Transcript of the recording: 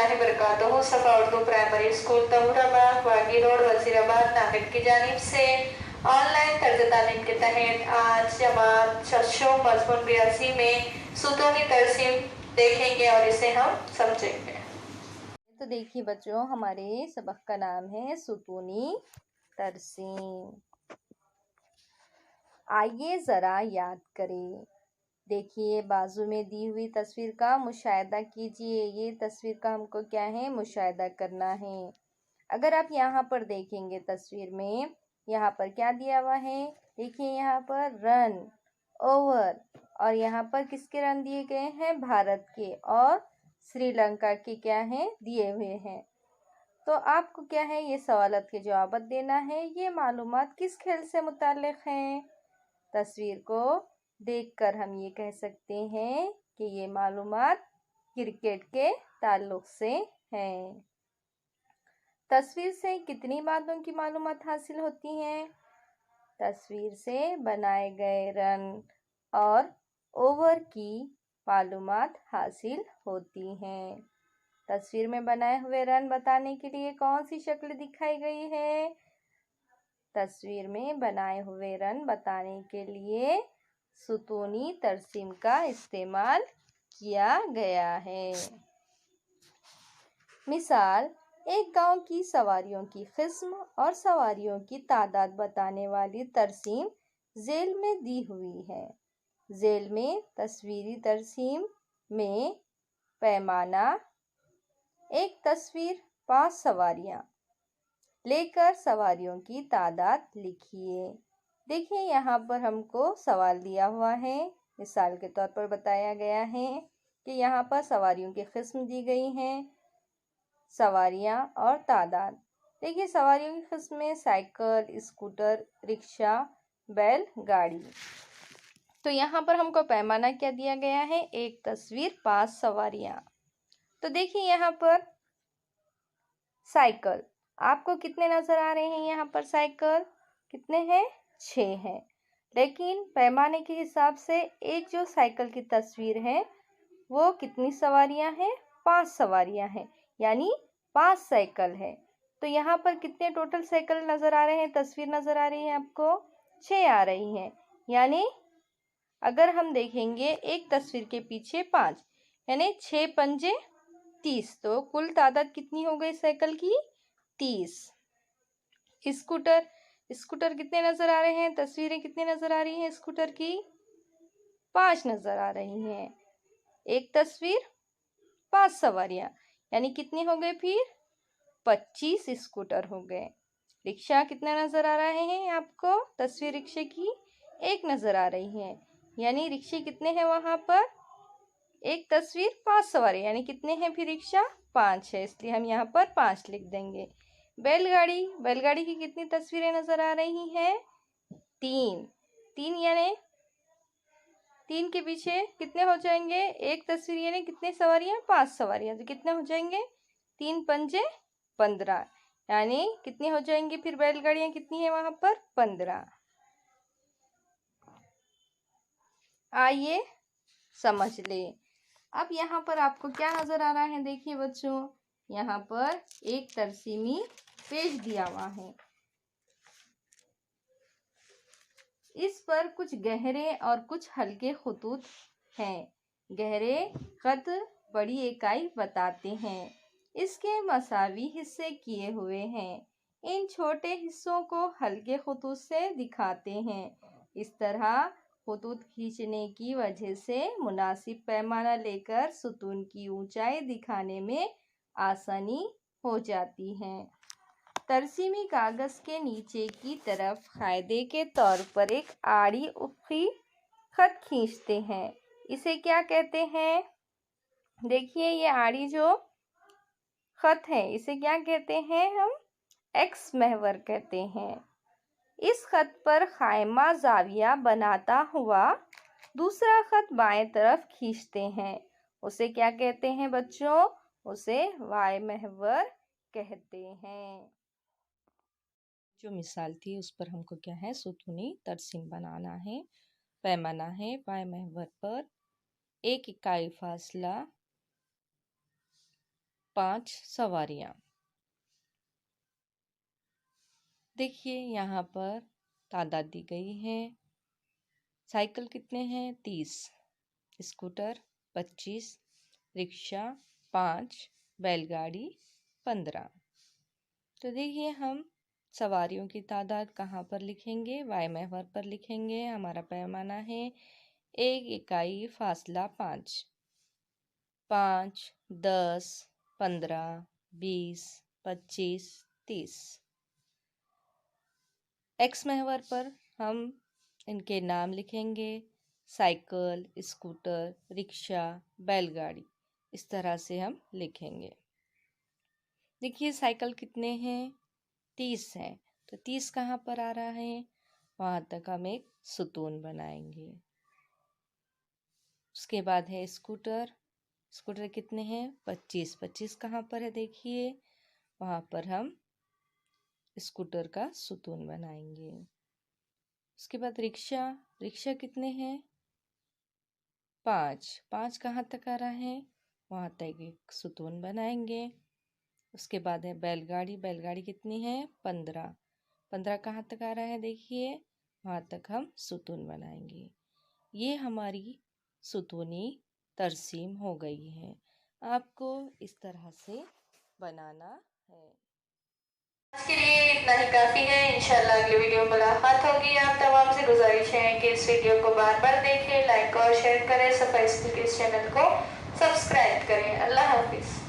वरहमतुल्लाहि वबरकातुहू। सफा Urdu primary school Tahurabagh वागी road Wazirabad Nagad की जानिब से ऑनलाइन तर्ज तालीम के तहत आज जमात शशो मजमून 82 में सुतूनी तरसीम देखेंगे और इसे हम समझेंगे। तो देखिए बच्चों, हमारे सबक का नाम है सुतूनी तरसीम। आइए ज़रा याद करें। देखिए, बाजू में दी हुई तस्वीर का मुशाहिदा कीजिए। ये तस्वीर का हमको क्या है, मुशाहिदा करना है। अगर आप यहाँ पर देखेंगे तस्वीर में, यहाँ पर क्या दिया हुआ है, देखिए यहाँ पर रन, ओवर, और यहाँ पर किसके रन दिए गए हैं, भारत के और श्रीलंका के क्या हैं, दिए हुए हैं। तो आपको क्या है, ये सवालात के जवाब देना है। ये मालूमात किस खेल से मुताल्लिक़ हैं। तस्वीर को देखकर हम ये कह सकते हैं कि ये मालूमात क्रिकेट के ताल्लुक से हैं। तस्वीर से कितनी बातों की मालूमात हासिल होती हैं। तस्वीर से बनाए गए रन और ओवर की मालूमात हासिल होती हैं। तस्वीर में बनाए हुए रन बताने के लिए कौन सी शक्ल दिखाई गई है। तस्वीर में बनाए हुए रन बताने के लिए सुतूनी तरसीम का इस्तेमाल किया गया है। मिसाल, एक गांव की सवारियों की किस्म और सवारियों की तादाद बताने वाली तरसीम झेल में दी हुई है। झेल में तस्वीरी तरसीम में पैमाना, एक तस्वीर 5 सवारियां लेकर सवारियों की तादाद लिखिए। देखिए, यहाँ पर हमको सवाल दिया हुआ है। मिसाल के तौर पर बताया गया है कि यहाँ पर सवारियों की किस्म दी गई हैं, सवारियाँ और तादाद। देखिए, सवारियों की किस्म में साइकिल, स्कूटर, रिक्शा, बैलगाड़ी। तो यहाँ पर हमको पैमाना क्या दिया गया है, एक तस्वीर 5 सवारियाँ। तो देखिए, यहाँ पर साइकिल आपको कितने नजर आ रहे हैं। यहाँ पर साइकिल कितने हैं, 6 हैं। लेकिन पैमाने के हिसाब से एक जो साइकिल की तस्वीर है वो कितनी सवारियां हैं, 5 सवारियां हैं, यानी 5 साइकिल है। तो यहाँ पर कितने टोटल साइकिल नजर आ रहे हैं, तस्वीर नजर आ रही है आपको, 6 आ रही हैं। यानी अगर हम देखेंगे एक तस्वीर के पीछे 5, यानी 6 पंजे 30, तो कुल तादाद कितनी हो गई साइकिल की, 30। स्कूटर, स्कूटर कितने नजर आ रहे हैं, तस्वीरें कितनी नजर आ रही हैं स्कूटर की, 5 नजर आ रही हैं। एक तस्वीर 5 सवारियां, यानी कितने हो गए, फिर 25 स्कूटर हो गए। रिक्शा कितना नजर आ रहे हैं आपको, तस्वीर रिक्शे की 1 नजर आ रही है, यानी रिक्शे कितने हैं वहां पर, एक तस्वीर 5 सवारी, यानी कितने हैं फिर रिक्शा, 5 है, इसलिए हम यहाँ पर 5 लिख देंगे। बैलगाड़ी, बैलगाड़ी की कितनी तस्वीरें नजर आ रही हैं, 3, 3 यानी 3 के पीछे कितने हो जाएंगे, एक तस्वीर यानी कितने सवारियां, 5 सवारियां, तो कितने हो जाएंगे, 3 पंजे 15, यानी कितनी हो जाएंगी फिर बैलगाड़ियां, कितनी है वहां पर, 15। आइए समझ ले। अब यहाँ पर आपको क्या नजर आ रहा है, देखिए बच्चों, यहाँ पर एक तरसीमी पेज दिया हुआ है। इस पर कुछ गहरे और कुछ हल्के खतूत हैं। गहरे खत बड़ी इकाई बताते हैं, इसके मसावी हिस्से किए हुए हैं। इन छोटे हिस्सों को हल्के खतूत से दिखाते हैं। इस तरह खतूत खींचने की वजह से मुनासिब पैमाना लेकर सुतून की ऊंचाई दिखाने में आसानी हो जाती है। तरसीमी कागज के नीचे की तरफ फायदे के तौर पर एक आड़ी उफ़क़ी खत खींचते हैं। इसे क्या कहते हैं, देखिए ये आड़ी जो खत है इसे क्या कहते हैं, हम एक्स महवर कहते हैं। इस खत पर खायमा जाविया बनाता हुआ दूसरा खत बाएं तरफ खींचते हैं, उसे क्या कहते हैं बच्चों, उसे वाय महवर कहते हैं। जो मिसाल थी उस पर हमको क्या है, सुतूनी तरसीम बनाना है। पैमाना है वाय महवर पर 1 इकाई फासला 5 सवारियां। देखिए यहाँ पर तादाद दी गई है। साइकिल कितने हैं? 30, स्कूटर 25, रिक्शा 5, बैलगाड़ी 15। तो देखिए हम सवारियों की तादाद कहाँ पर लिखेंगे? वाय महवर पर लिखेंगे। हमारा पैमाना है 1 इकाई फासला 5। 5, 10, 15, 20, 25, 30। एक्स महवर पर हम इनके नाम लिखेंगे। साइकिल, स्कूटर, रिक्शा, बैलगाड़ी, इस तरह से हम लिखेंगे। देखिए साइकिल कितने हैं? 30 हैं। तो 30 कहाँ पर आ रहा है? वहाँ तक हम एक सुतून बनाएंगे। उसके बाद है स्कूटर। स्कूटर कितने हैं? 25। 25 कहाँ पर है? देखिए वहाँ पर हम स्कूटर का सुतून बनाएंगे। उसके बाद रिक्शा। रिक्शा कितने हैं? 5। 5 कहाँ तक आ रहा है? वहाँ तक एक सुतून बनाएंगे। उसके बाद है बैलगाड़ी। बैलगाड़ी कितनी है? 15। 15 कहाँ तक आ रहा है? देखिए वहाँ तक हम सुतून बनाएंगे। ये हमारी सुतूनी तरसीम हो गई है। आपको इस तरह से बनाना है। आज के लिए इतना ही काफ़ी है। इंशाल्लाह अगली वीडियो मुलाकात होगी। आप तमाम से गुजारिश है कि इस वीडियो को बार बार देखें, लाइक और शेयर करें, सफाई स्कूल के इस चैनल को सब्सक्राइब करें। अल्लाह हाफिज़।